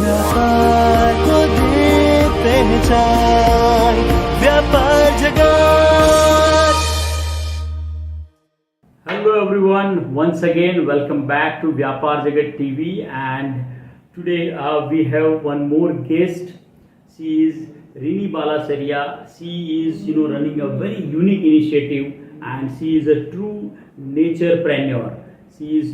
व्यापार को दे पहचान, व्यापार जगत। Hello everyone, once again welcome back to Vyapaar Jagat TV, and today we have one more guest. She is Rini Balasaria. She is running a very unique initiative, and she is a true naturepreneur. She is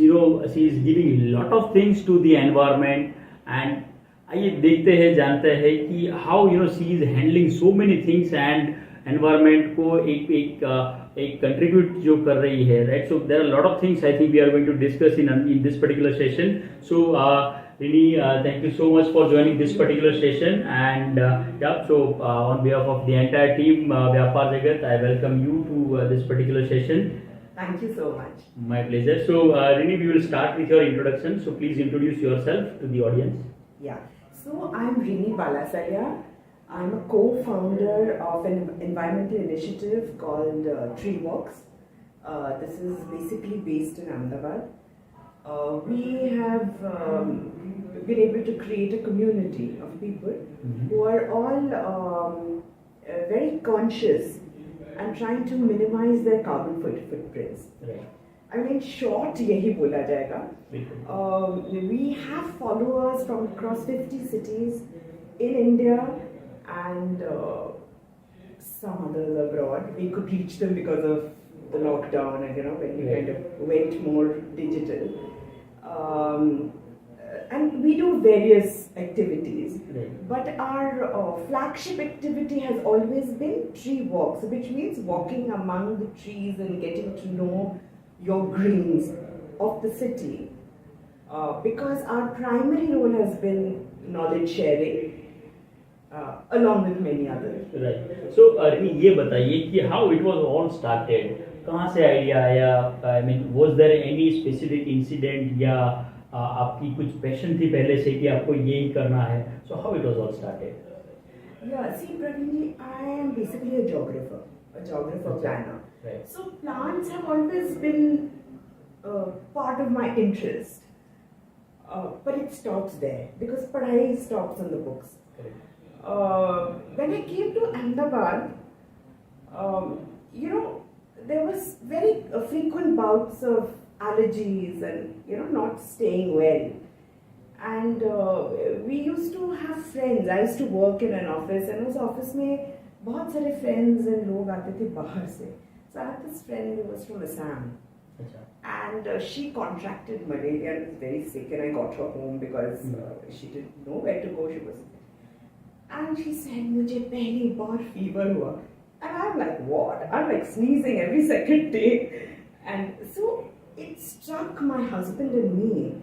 giving a lot of things to the environment, and आइए देखते हैं जानते हैं कि how she is handling so many things and environment को एक contribute जो कर रही है, right? So there are a lot of things I think we are going to discuss in this particular session. So Rini, thank you so much for joining this particular session, and on behalf of the entire team Vyapaar Jagat, I welcome you to this particular session. Thank you so much. My pleasure. So Rini, we will start with your introduction. So please introduce yourself to the audience. Yeah. So I'm Rini Balasaria. I'm a co-founder of an environmental initiative called Tree Walks. This is basically based in Ahmedabad. We have been able to create a community of people who are all very conscious and trying to minimize their carbon footprints. Right. I mean, short यही बोला जाएगा. We have followers from across 50 cities in India and some others abroad. We could reach them because of the lockdown and when we kind of went more digital. And we do various activities, but our flagship activity has always been tree walks, which means walking among the trees and getting to know your greens of the city, because our primary role has been knowledge sharing along with many others. Right. So Rini, ये बताइए कि how it was all started, कहाँ से idea आया? I mean, was there any specific incident या आपकी कुछ passion थी पहले से कि आपको यही करना है? So how it was all started? Yeah, see Praveen, I am basically a geographer planner. Right. So plants have always been part of my interest, but it stops there because padhai stops on the books. When I came to Ahmedabad, there was very frequent bouts of allergies and not staying well. And we used to have friends. I used to work in an office, and उस office में बहुत सारे friends and लोग आते थे बाहर से. So I had this friend who was from Assam, and she contracted malaria and was very sick, and I got her home because she didn't know where to go. She was, and she said, "मुझे पहली बार fever हुआ," and I'm like, "What?" I'm like sneezing every second day, and so it struck my husband and me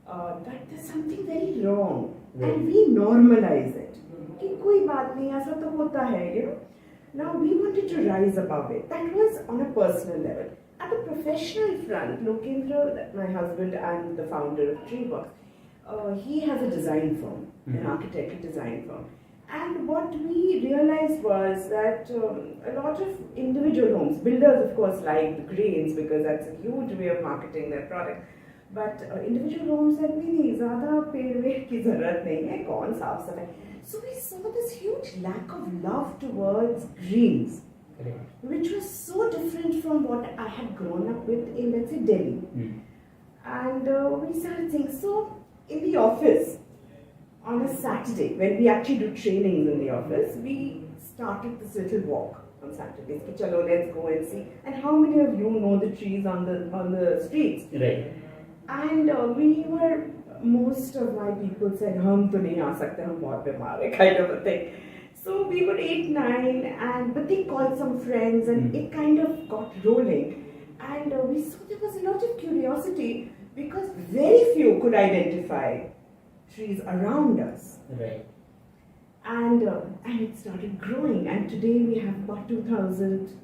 that there's something very wrong, and we normalize it. कि कोई बात नहीं, ऐसा तो होता है, Now we wanted to rise above it. That was on a personal level. At the professional front, Lokendra, my husband and the founder of Treeworks, he has a design firm, an architectural design firm. And what we realized was that a lot of individual homes, builders of course like the greens because that's a huge way of marketing their product. But individual homes said, नहीं ज़्यादा पेड़ वेड़ की ज़रूरत नहीं है, कौन साफ सफाई. So we saw this huge lack of love towards greens, which was so different from what I had grown up with in, let's say, Delhi. And we started saying, so in the office, on a Saturday, when we actually do trainings in the office, we started this little walk on Saturdays. So, chalo, let's go and see. And how many of you know the trees on the streets? Right. And we were, most of my people said, "Hum to nahi aa sakte, hum bahut bimar hai," kind of a thing. So we were 8, 9, but they called some friends, and it kind of got rolling. And we saw there was a lot of curiosity because very few could identify trees around us. Right. And it started growing, and today we have about 2,000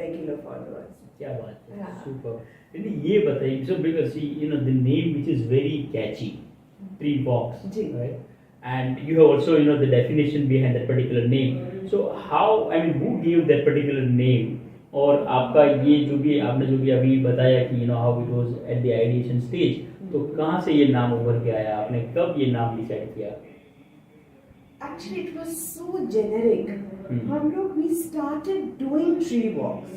regular followers. क्या बात है, Yeah. super. ये बताइए, so because the name which is very catchy, Tree Walks, right? And you have also the definition behind that particular name. So how, I mean, who gave that particular name? और आपका ये जो भी आपने जो भी अभी बताया कि how it was at the ideation stage, तो कहाँ से ये नाम उभर के आया, आपने कब ये नाम डिसाइड किया? Actually, it was so generic. हम लोग we started doing tree walks.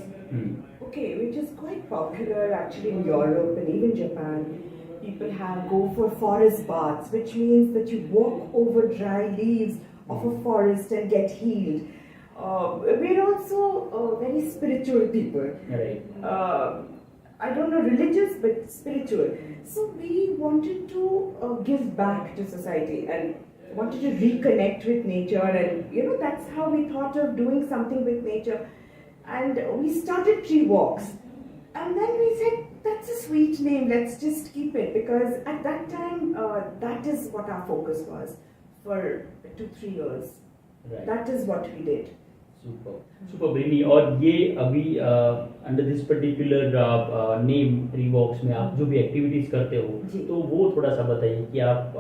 Okay, which is quite popular actually in Europe and even Japan. People go for forest baths, which means that you walk over dry leaves of a forest and get healed. We're also very spiritual people. Right. I don't know religious, but spiritual. So we wanted to give back to society and wanted to reconnect with nature, and that's how we thought of doing something with nature. And we started tree walks, and then we said that's a sweet name, let's just keep it, because at that time that is what our focus was for 2-3 years. Right. That is what we did. Super ब्रिनी। और ये अभी under this particular name रिवॉक्स में आप जो भी activities करते हो तो वो थोड़ा सा बताइए कि आप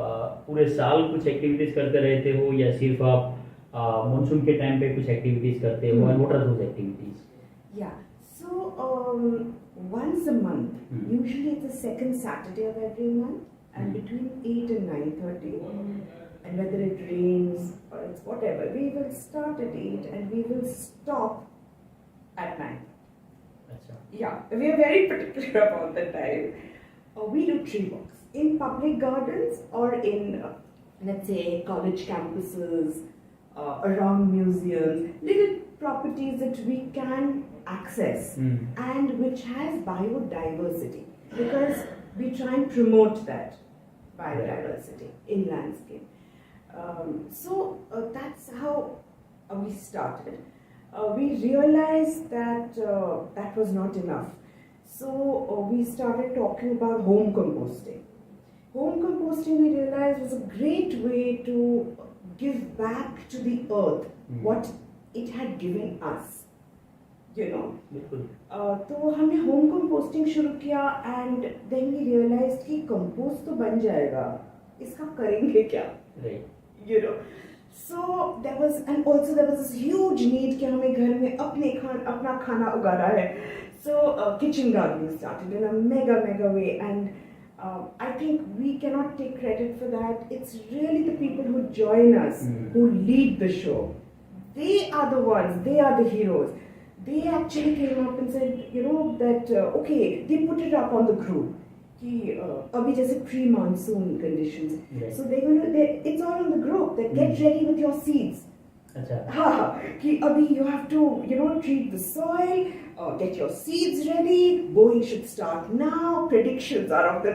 पूरे साल कुछ एक्टिविटीज करते रहते हो या सिर्फ आप मानसून के टाइम पे कुछ एक्टिविटीज करते हो, and what are those activities? Yeah, so once a month, usually it's the second Saturday of every month, and between 8 and 9:30, and whether it rains or it's whatever, we will start at 8 and we will stop at 9. अच्छा. Yeah, we are very particular about the time. We do tree walks in public gardens or in, let's say, college campuses, around museums, little properties that we can access and which has biodiversity, because we try and promote that biodiversity in landscape. So that's how we started. We realized that that was not enough. So we started talking about home composting. Home composting, we realized, was a great way to give back to the earth what it had given us. तो हमने home composting शुरू किया, and then we realised कि compost तो बन जाएगा, इसका करेंगे क्या? So there was, and also there was this huge need कि हमें घर में अपना खाना उगाना है. So kitchen gardening started in a mega way, and I think we cannot take credit for that. It's really the people who join us, who lead the show. They are the ones, they are the heroes. They actually came up and said, that okay, they put it up on the group. कि अभी जैसे pre-monsoon conditions, so it's all on the group that get ready with your seeds. अच्छा. हाँ, कि अभी you have to treat the soil, get your seeds ready, mowing should start now, predictions are of the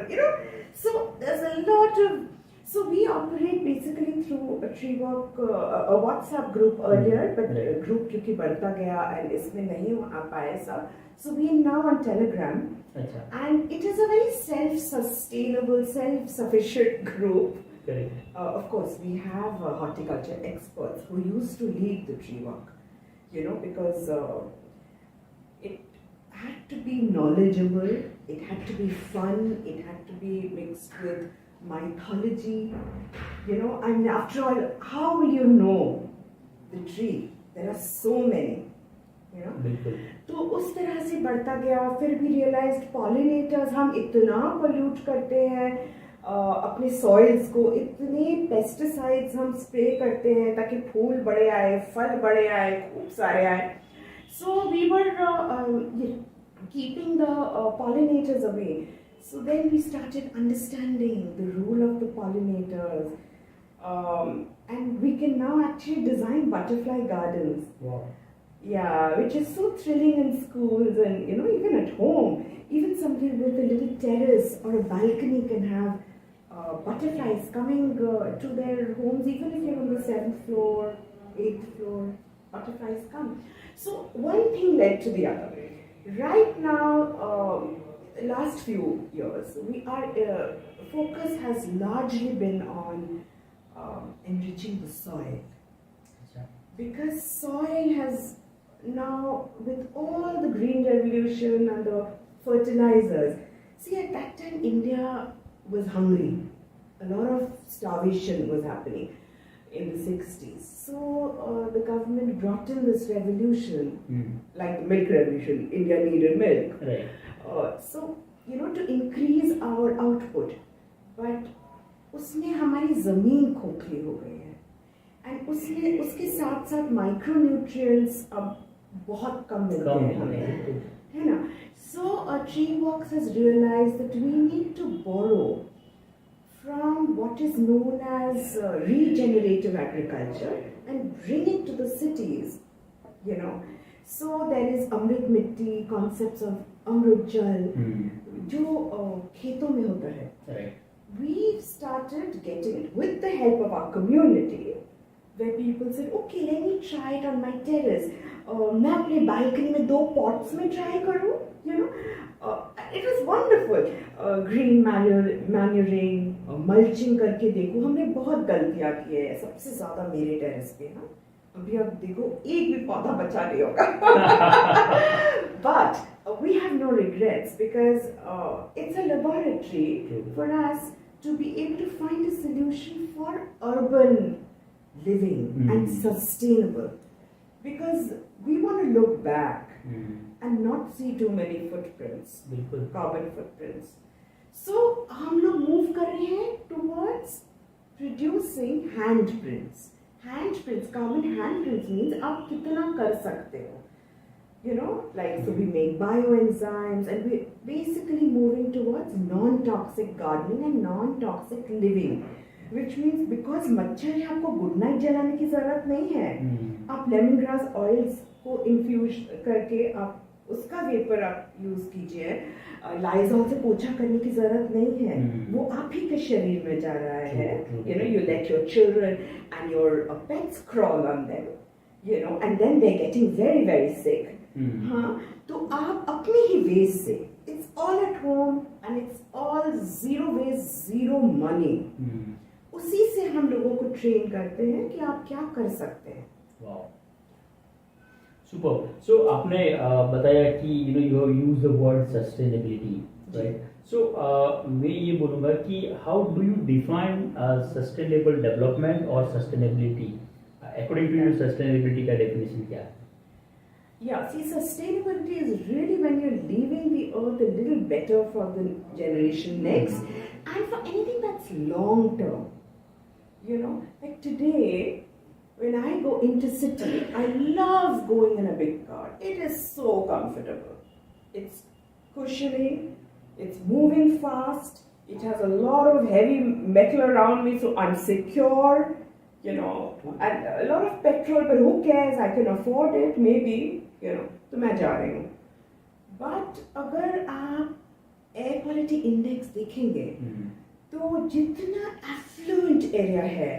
so there's a lot of. So we operate basically through a tree walk, a WhatsApp group earlier, but group क्योंकि बढ़ता गया and इसमें नहीं आ पाया सब. So we are now on Telegram, and it is a very self-sustainable, self-sufficient group. Of course, we have horticulture experts who used to lead the tree walk, because it had to be knowledgeable, it had to be fun, it had to be mixed with mythology. I mean, after all, how will you know the tree? There are so many. तो उस तरह से बढ़ता गया. फिर भी realised pollinators हम इतना पोल्यूट करते हैं अपने सॉइल्स को, इतने पेस्टिसाइड्स हम स्प्रे करते हैं ताकि फूल बड़े आए, फल बड़े आए, खूब सारे आए. So we were keeping the pollinators away. So then we started understanding the role of the pollinators, and we can now actually design butterfly gardens. Wow. Yeah, which is so thrilling in schools and even at home. Even somebody with a little terrace or a balcony can have butterflies coming to their homes, even if you're on the 7th floor, 8th floor, butterflies come. So one thing led to the other. Right now, last few years, our focus has largely been on enriching the soil, because soil has now, with all the green revolution and the fertilizers, see, at that time India was hungry, a lot of starvation was happening in the 60s. So the government brought in this revolution, like the milk revolution. India needed milk. Right. So to increase our output, but उसने हमारी ज़मीन खोखली हो गई है, and उसके साथ साथ माइक्रोन्यूट्रिएंट्स अब बहुत कम मिलते हैं हमें, है ना. So TreeWorks has realized that we need to borrow from what is known as regenerative agriculture and bring it to the cities, So there is Amrit Mitti, concepts of Amrit Jal, जो खेतों में होता है. Right. We've started getting it with the help of our community, where people said, okay, let me try it on my terrace. मैं अपने balcony में 2 pots में try करूँ, it was wonderful. Green manuring, mulching करके देखो. हमने बहुत गलतियाँ की है, सबसे ज़्यादा मेरे terrace पे, हाँ. अभी अब देखो एक भी पौधा बचा नहीं होगा. But we have no regrets because it's a laboratory for us to be able to find a solution for urban living and sustainable, because we want to look back and not see too many footprints, carbon footprints. So हम लोग move कर रहे हैं towards producing handprints. Handprints, carbon handprints means आप कितना कर सकते हो. So we make bioenzymes, and we're basically moving towards non-toxic gardening and non-toxic living, which means because मच्छर है आपको गुड नाइट जलाने की जरूरत नहीं है. आप लेमन ग्रास ऑयल्स को इन्फ्यूज करके आप उसका वेपर आप यूज कीजिए. लाइजॉल से पोछा करने की जरूरत नहीं है, वो आप ही के शरीर में जा रहा है. You let your children and your pets crawl on them, and then they're getting very very sick. हाँ, तो आप अपने ही वेस्ट से, it's all at home and it's all zero waste, zero money. उसी से हम लोगों को ट्रेन करते हैं कि आप क्या कर सकते हैं. वाह, सुपर. सो आपने बताया कि you have used the word sustainability, right? So मैं ये बोलूँगा कि how do you define sustainable development or sustainability? According to you, sustainability का definition क्या है? Yeah, see, sustainability is really when you're leaving the earth a little better for the generation next, and for anything that's long term. Like today, when I go into city, I love going in a big car. It is so comfortable. It's cushioning, it's moving fast, it has a lot of heavy metal around me, so I'm secure, and a lot of petrol, but who cares? I can afford it, maybe, तो मैं जा रही हूँ. But अगर आप air quality index देखेंगे, तो जितना affluent area है,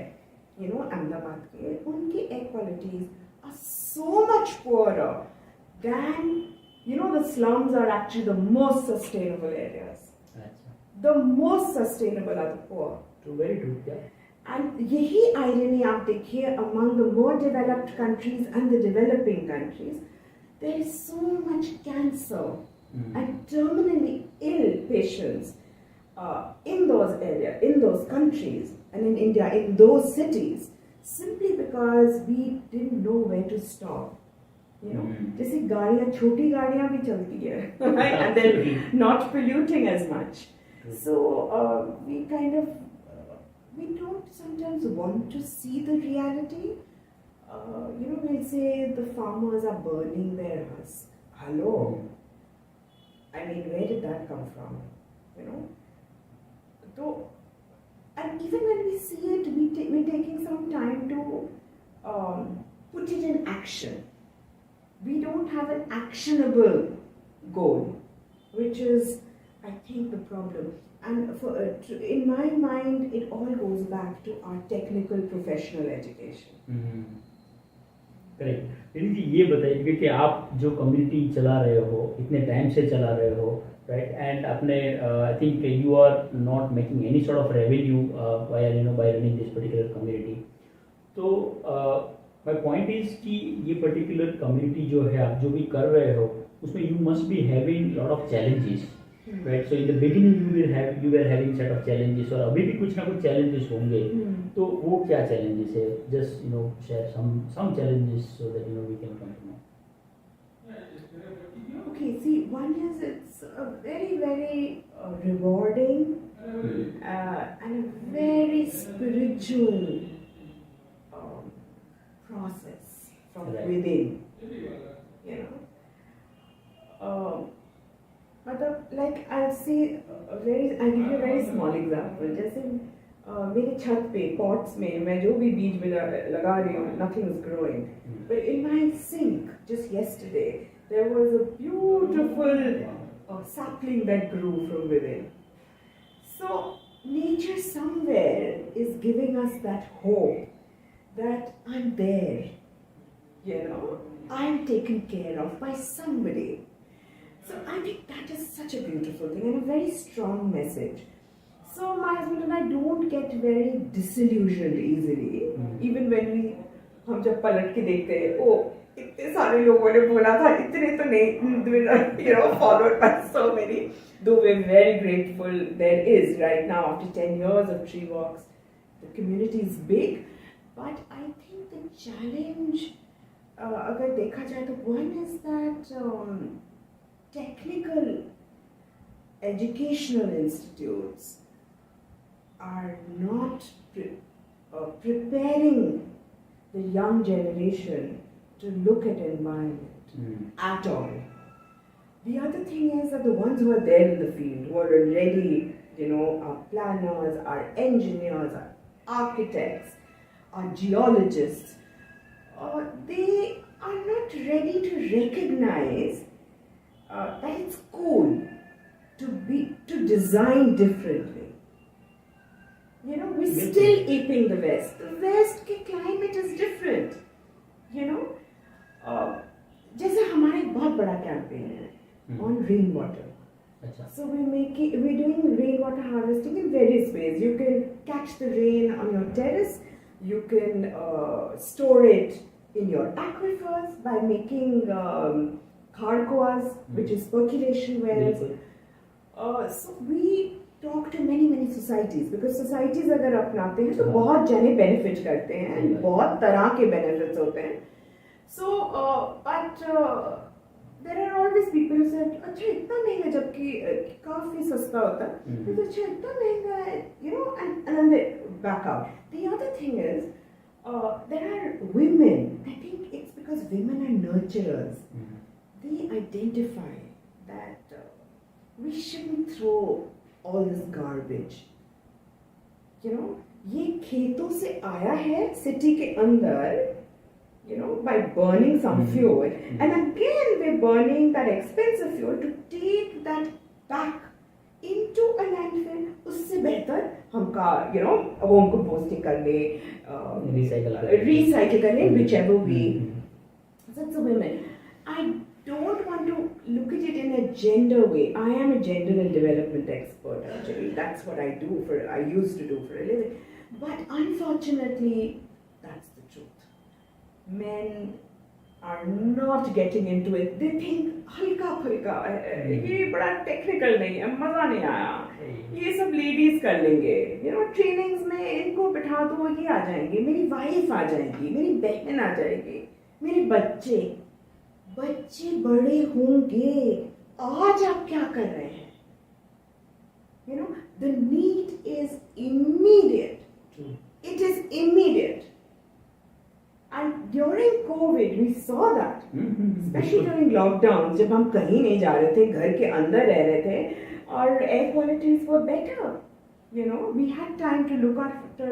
अहमदाबाद के, उनकी air qualities are so much poorer than, the slums are actually the most sustainable areas. The most sustainable are the poor. True, very true, yeah. And यही irony आप देखिए, among the more developed countries and the developing countries, there is so much cancer and terminally ill patients in those areas, in those countries, and in India, in those cities, simply because we didn't know where to stop. जैसे गाड़ियाँ, छोटी गाड़ियाँ भी चलती है, and they're not polluting as much. So we we don't sometimes want to see the reality. We'll say the farmers are burning their husk. Hello. I mean, where did that come from? So, and even when we see it, we're taking some time to put it in action. We don't have an actionable goal, which is, I think, the problem. And in my mind, it all goes back to our technical professional education. Correct. Rini ji, ये बताइए, क्योंकि आप जो community चला रहे हो, इतने time से चला रहे हो, राइट, एंड अपने I think you are not making any sort of revenue by running this particular community. तो माय पॉइंट इज कि ये पर्टिकुलर कम्युनिटी जो है, आप जो भी कर रहे हो, उसमें you must be having lot of challenges, right. So in the beginning you were having set of challenges, और अभी भी कुछ ना कुछ चैलेंजेस होंगे. तो वो क्या चैलेंजेस है? Just share some challenges so that we can come to know. okay, see, one is it's a very, very rewarding and a very spiritual process from Right. within, you know. Like I'll say I'll give you a very small example. जैसे मेरे छत पे pots में मैं जो भी बीज लगा रही हूँ, nothing is growing. But in my sink just yesterday there was a beautiful sapling that grew from within. So nature somewhere is giving us that hope that I'm there, you know, I'm taken care of by somebody. So I think that is such a beautiful thing and a very strong message. So my husband and I don't get very disillusioned easily, even when हम जब पलट के देखते हैं, oh, इतने सारे लोगों ने बोला था, इतने तो नहीं, you know, followed by so many. Though we're very grateful, there is right now after 10 years of tree walks, the community is big, but I think the challenge, अगर देखा जाए तो one is that technical educational institutes are not preparing the young generation to look at environment at all. The other thing is that the ones who are there in the field, who are already, you know, our planners, our engineers, our architects, our geologists, they are not ready to recognize that it's cool to design differently. You know, we're still aping the West. The West के climate is different. You know, जैसे हमारा एक बहुत बड़ा campaign है on rainwater. So we're doing rainwater harvesting in various ways. You can catch the rain on your terrace. You can store it in your aquifers by making kharkoas, which is percolation wells. So we talk to many societies because societies अगर अपनाते हैं तो बहुत जने benefit करते हैं, बहुत तरह के benefits होते हैं. So, but there are always people who say, अच्छा इतना महंगा जबकि काफी सस्ता होता है, तो अच्छा इतना महंगा है, you know, and then they back out. The other thing is, there are women. I think it's because women are nurturers. They identify that we shouldn't throw all this garbage. You know, ये खेतों से आया है city के अंदर, you know, by burning some fuel, and again we're burning that expensive fuel to take that back into a landfill. उससे बेहतर हमका, you know, वो हमको composting कर ले, recycle कर ले, whichever way. That's the women. I don't want to look at it in a gender way. I am a gender and development expert actually. That's what I used to do for a living. But unfortunately, that's the truth. Men are not getting into it. They think हल्का फुल्का, ये बड़ा technical नहीं है, मजा नहीं आया, ये सब ladies कर लेंगे. You know, trainings में इनको बिठा दो, ये आ जाएंगे, मेरी wife आ जाएगी, मेरी बहन आ जाएगी, मेरे बच्चे बड़े होंगे. आज आप क्या कर रहे हैं? You know, the need is immediate. It is immediate. And during COVID, we saw that, especially during lockdown, जब हम कहीं नहीं जा रहे थे, घर के अंदर रह रहे थे, our air qualities were better. You know, we had time to look after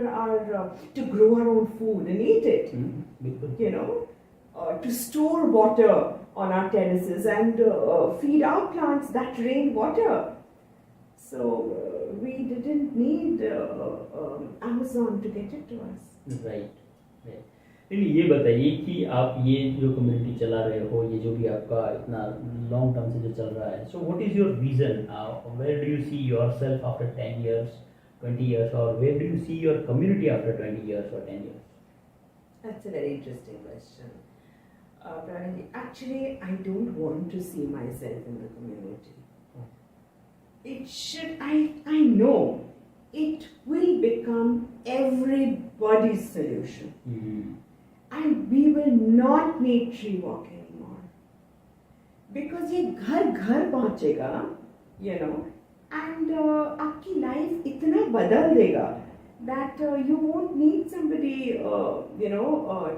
to grow our own food and eat it. You know, to store water on our terraces and feed our plants that rainwater. So we didn't need Amazon to get it to us. Right. लेकिन ये बताइए कि आप ये जो community चला रहे हो, ये जो भी आपका इतना लॉन्ग टर्म से जो चल रहा है, so what is your vision? Where do you see yourself after 10 years, 20 years, और where do you see your community after 20 years or 10 years? That's a very interesting question. Actually, I don't want to see myself in the community. It should, I know it will become everybody's solution. And we will not need tree walk anymore. Because ये घर घर पहुंचेगा, you know, and आपकी life इतना बदल देगा that you won't need somebody,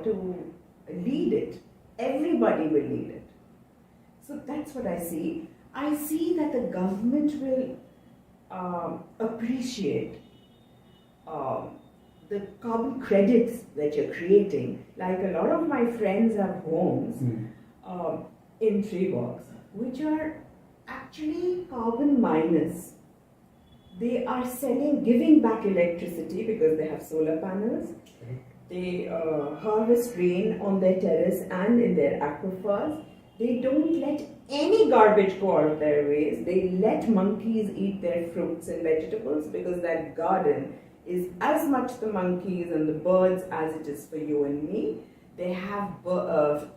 to lead it. Everybody will lead it. So that's what I see. I see that the government will appreciate the carbon credits that you're creating. Like a lot of my friends have homes in tree box, which are actually carbon minus. They are giving back electricity because they have solar panels. They harvest rain on their terrace and in their aquifers. They don't let any garbage go out of their ways. They let monkeys eat their fruits and vegetables because that garden is as much the monkeys and the birds as it is for you and me. They have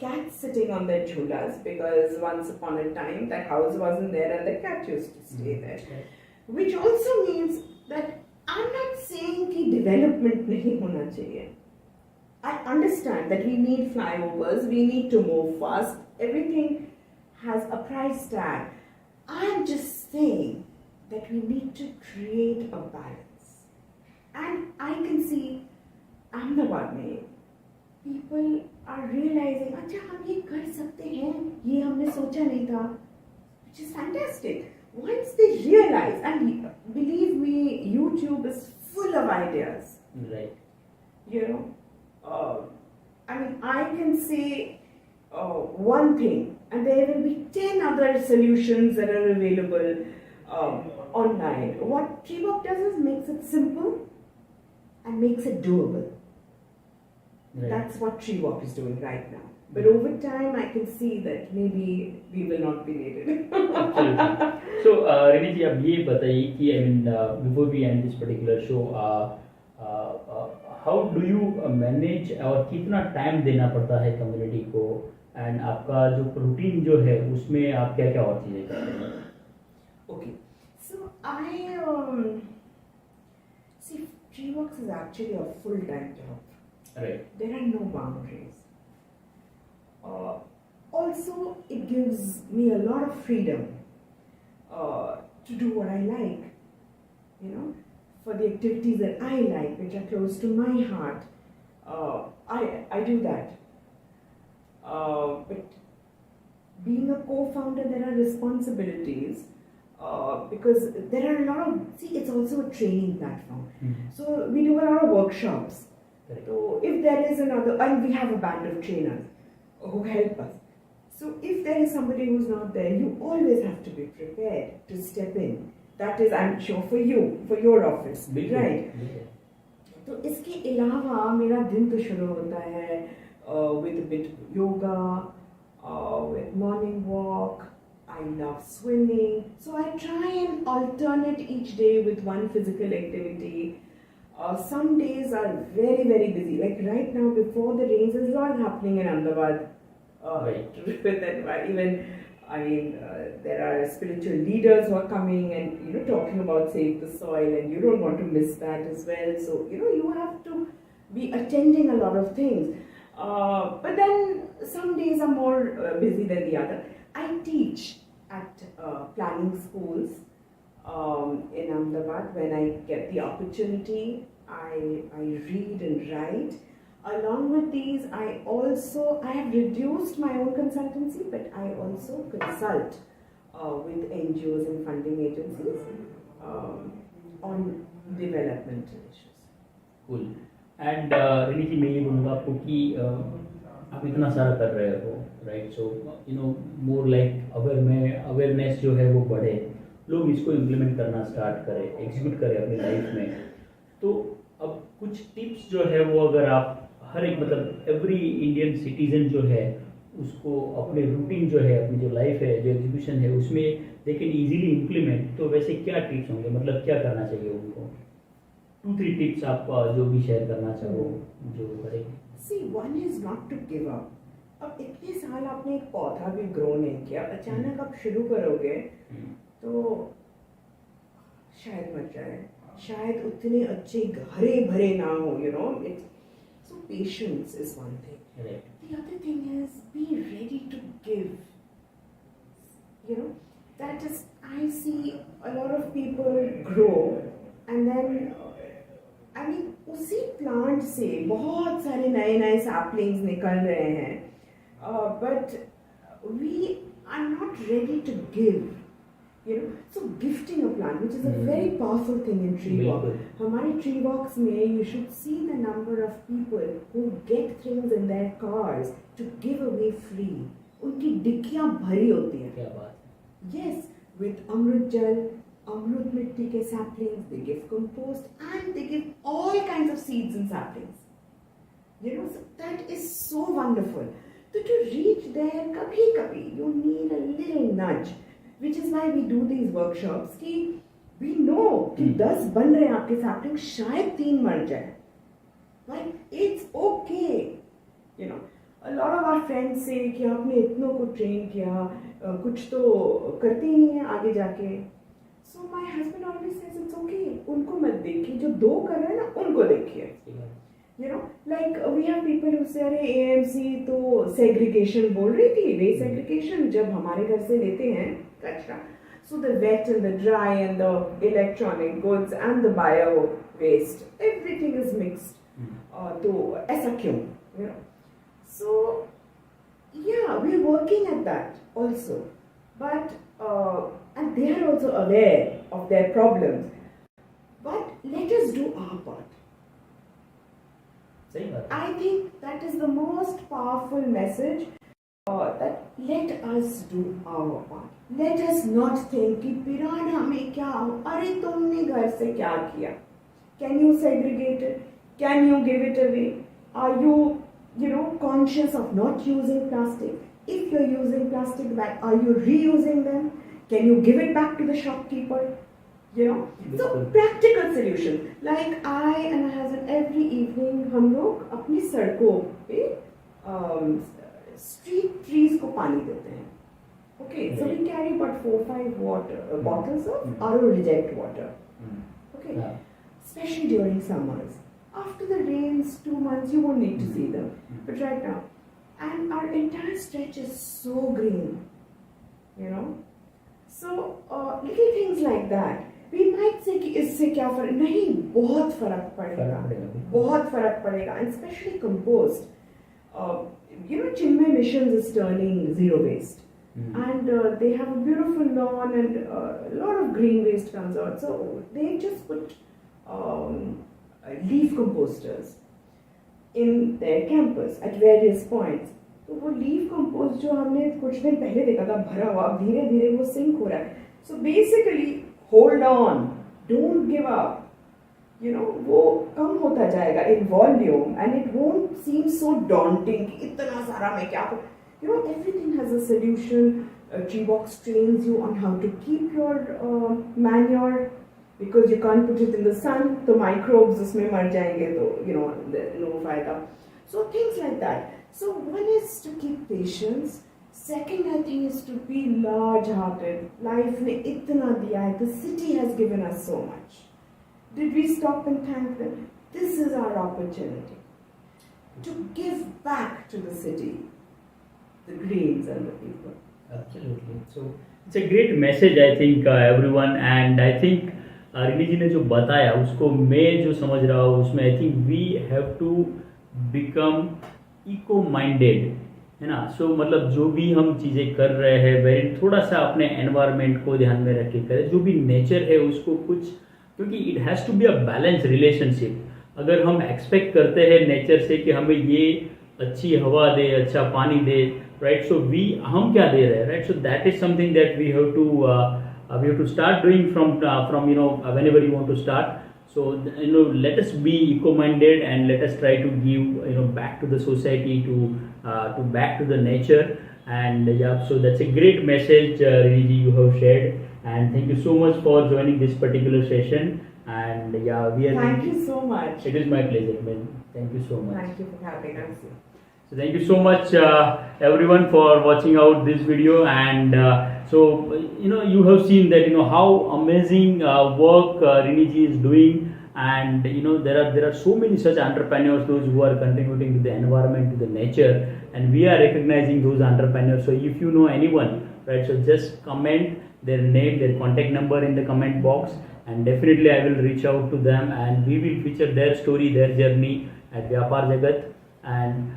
cats sitting on their chulas because once upon a time that house wasn't there and the cat used to stay there. Which also means that I'm not saying कि development नहीं होना चाहिए. I understand that we need flyovers, we need to move fast, everything has a price tag. I'm just saying that we need to create a balance. And I can see Ahmedabad में people are realizing अच्छा हम ये कर सकते हैं, ये हमने सोचा नहीं था, which is fantastic. Once they realize, and believe me, YouTube is full of ideas. Right. You know, I mean, I can say one thing, and there will be 10 other solutions that are available online. What Treewalk does is makes it simple and makes it doable. Right. That's what Treewalk is doing right now. But over time, I can see that maybe we will not be needed. So, Rini ji, अब ये बताइए कि before we end this particular show, how do you manage और कितना time देना पड़ता है community को, एंड आपका जो रूटीन जो है उसमें आप क्या क्या और चीज़ें करते हैं? Okay, so I see Treeworks is actually a full-time job. Right. There are no boundaries. Also, it gives me a lot of freedom to do what I like, you know, for the activities that I like, which are close to my heart. I do that. But being a co-founder, there are responsibilities because there are a lot of, it's also a training platform. Mm-hmm. So we do a lot of workshops. Correct. So if there is another, and we have a band of trainers who help us. So if there is somebody who's not there, you always have to be prepared to step in. That is, I'm sure, for you, for your office, right? तो इसके अलावा मेरा दिन तो शुरू होता है with a bit of yoga, with morning walk. I love swimming, so I try and alternate each day with one physical activity. Some days are very, very busy. Like right now, before the rains, there's a lot happening in Ahmedabad. Right. Even, I mean, there are spiritual leaders who are coming and, talking about save the soil, and you don't want to miss that as well. So, you have to be attending a lot of things. But then some days are more busy than the other. I teach at planning schools in Ahmedabad. When I get the opportunity, I read and write. Along with these, I have reduced my own consultancy, but I also consult with NGOs and funding agencies on development issues. Cool. And Rini ji, मैं ये बोलूँगा आपको कि आप इतना सारा कर रहे हो, right? So more like awareness जो है वो बढ़े, लोग इसको implement करना start करें, execute करें अपनी लाइफ में. तो अब कुछ टिप्स जो है वो अगर आप हर एक एवरी इंडियन सिटीजन जो है उसको अपने रूटीन जो है, अपनी जो लाइफ है, जो एग्जीक्यूशन है, उसमें दे कैन इजीली इम्प्लीमेंट, तो वैसे क्या टिप्स होंगे, क्या करना चाहिए उनको? 2-3 टिप्स आप जो भी शेयर करना चाहो जो करेंगे. See, one is not to give up. अब इतने साल आपने एक पौधा भी ग्रो नहीं किया, अचानक आप शुरू करोगे तो शायद मर जाए, शायद उतने अच्छे हरे भरे ना हो, So patience is one thing. Right. The other thing is be ready to give. that is, I see a lot of people grow and then I mean उसी प्लांट से बहुत सारे नए नए सैपलिंग्स निकल रहे हैं but we are not ready to give. So gifting a plant, which is a very powerful thing in tree walk. हमारे tree walks में you should see the number of people who get things in their cars to give away free. उनकी डिक्कियाँ भरी होती हैं. क्या बात है. Yes, with अमृत जल, अमृत मिट्टी के saplings, they give compost and they give all kinds of seeds and saplings. So that is so wonderful. So to reach there, kabhi you need a little nudge. Which is why we do these workshops कि we know कि 10 बन रहे हैं आपके sapling, शायद 3 मर जाए, but it's okay. A lot of our friends say कि आपने इतनों को ट्रेन किया, कुछ तो करते ही नहीं है आगे जाके. So my husband always says it's okay. उनको मत देखिए, जो 2 कर रहे हैं ना उनको देखिए. Like we have people who say अरे AMC तो segregation बोल रही थी, waste segregation. जब हमारे घर से लेते हैं कचरा, so the wet and the dry and the electronic goods and the bio waste, everything is mixed. तो ऐसा क्यों? So yeah, we're working at that also, but and they are also aware of their problems, but let us do our part. I think that is the most powerful message, that let us do our part. Let us not think कि पिराना में क्या हो, अरे तुमने घर से क्या किया? Can you segregate it? Can you give it away? Are you, conscious of not using plastic? If you're using plastic bag, are you reusing them? Can you give it back to the shopkeeper? So practical solution. Like I and my husband every evening हम लोग अपनी सड़कों पे street trees को पानी देते हैं. Okay, so we carry about 4-5 bottles of RO reject water. Okay, especially during summers. After the rains, 2 months, you won't need to see them. But right now, and our entire stretch is so green. So little things like that. We might say कि इससे क्या फर्क, नहीं, बहुत फर्क पड़ेगा, and especially compost. Chinmay Missions is turning zero waste, and they have a beautiful lawn and a lot of green waste comes out. So they just put leaf composters in their campus at various points. तो वो leaf compost जो हमने कुछ दिन पहले देखा था भरा हुआ, अब धीरे धीरे वो sink हो रहा है. So basically, hold on, don't give up. वो कम होता जाएगा in volume and it won't seem so daunting कि इतना सारा मैं क्या करूं. Everything has a solution. Tree Box trains you on how to keep your manure, because you can't put it in the sun, तो microbes उसमें मर जाएंगे, तो no फायदा. So things like that. So one is to keep patience. Second, I think, is to be large-hearted. Life ने इतना दिया है. The city has given us so much. Did we stop and thank them? This is our opportunity to give back to the city, the greens and the people. Absolutely. So it's a great message, I think, everyone, and I think Rini जी ने जो बताया उसको मैं जो समझ रहा हूँ उसमें I think we have to become eco-minded, है ना. सो मतलब जो भी हम चीज़ें कर रहे हैं वेरी थोड़ा सा अपने एनवायरनमेंट को ध्यान में रख के करें. जो भी नेचर है उसको कुछ, क्योंकि it has to be a balance relationship. अगर हम एक्सपेक्ट करते हैं नेचर से कि हमें ये अच्छी हवा दे, अच्छा पानी दे, राइट, सो हम क्या दे रहे हैं, right. So that is something that we have to start doing from whenever you want to start. So let us be eco-minded and let us try to give back to the society, to back to the nature. And yeah, so that's a great message, Rini ji, you have shared, and thank you so much for joining this particular session. And yeah, thank you so much. It is my pleasure, man. Thank you so much. Thank you for having us. So thank you so much, everyone, for watching out this video. And so you have seen that how amazing work Rini ji is doing. And there are so many such entrepreneurs, those who are contributing to the environment, to the nature, and we are recognizing those entrepreneurs. So if you know anyone, right? So just comment their name, their contact number in the comment box, and definitely I will reach out to them and we will feature their story, their journey at Vyapaar Jagat. And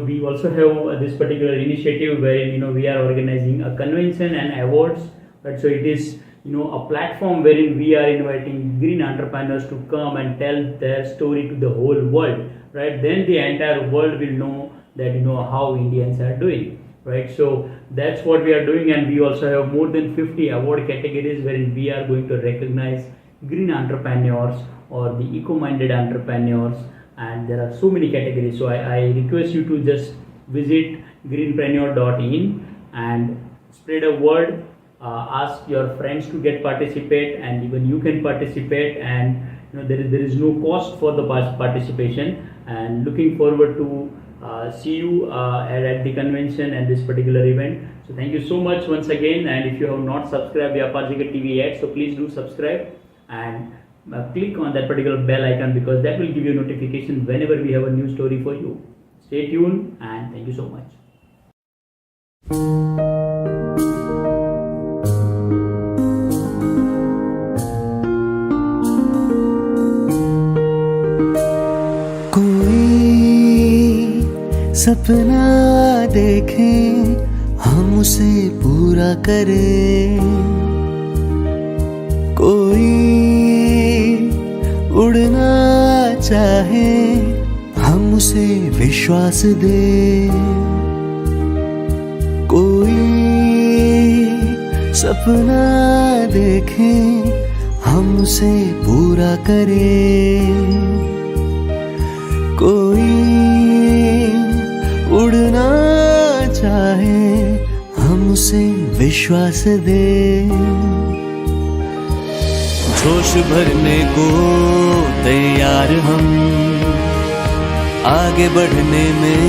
we also have this particular initiative where we are organizing a convention and awards, right? So it is a platform wherein we are inviting green entrepreneurs to come and tell their story to the whole world, right? Then the entire world will know that how Indians are doing, right? So that's what we are doing, and we also have more than 50 award categories wherein we are going to recognize green entrepreneurs or the eco-minded entrepreneurs, and there are so many categories. So I request you to just visit greenpreneur.in and spread a word, ask your friends to get participate, and even you can participate, and there is no cost for the participation, and looking forward to see you at the convention and this particular event. So thank you so much once again, and if you have not subscribed Vyapaar Jagat TV yet, so please do subscribe and click on that particular bell icon, because that will give you notification whenever we have a new story for you. Stay tuned, and thank you so much. कोई सपना देखें, हम उसे पूरा करें। कोई उड़ना चाहे, हम उसे विश्वास दे। कोई सपना देखें, हम उसे पूरा करें। कोई उड़ना चाहे, हम उसे विश्वास दे। जोश भरने को तैयार हम, आगे बढ़ने में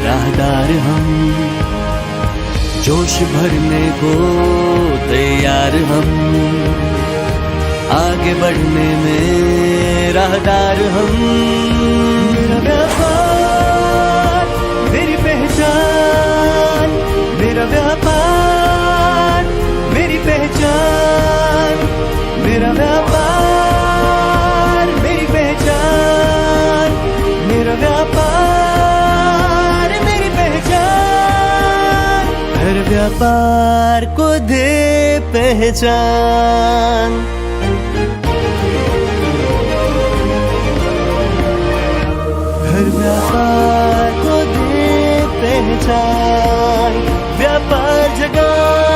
राहदार हम। जोश भरने को तैयार हम, आगे बढ़ने में राहदार हम। मेरा व्यापार मेरी पहचान, मेरा व्यापार मेरी पहचान, मेरा व्यापार मेरी पहचान, मेरा व्यापार मेरी पहचान। हर व्यापार को दे पहचान। हर व्यापार को दे पहचान। व्यापार जगत।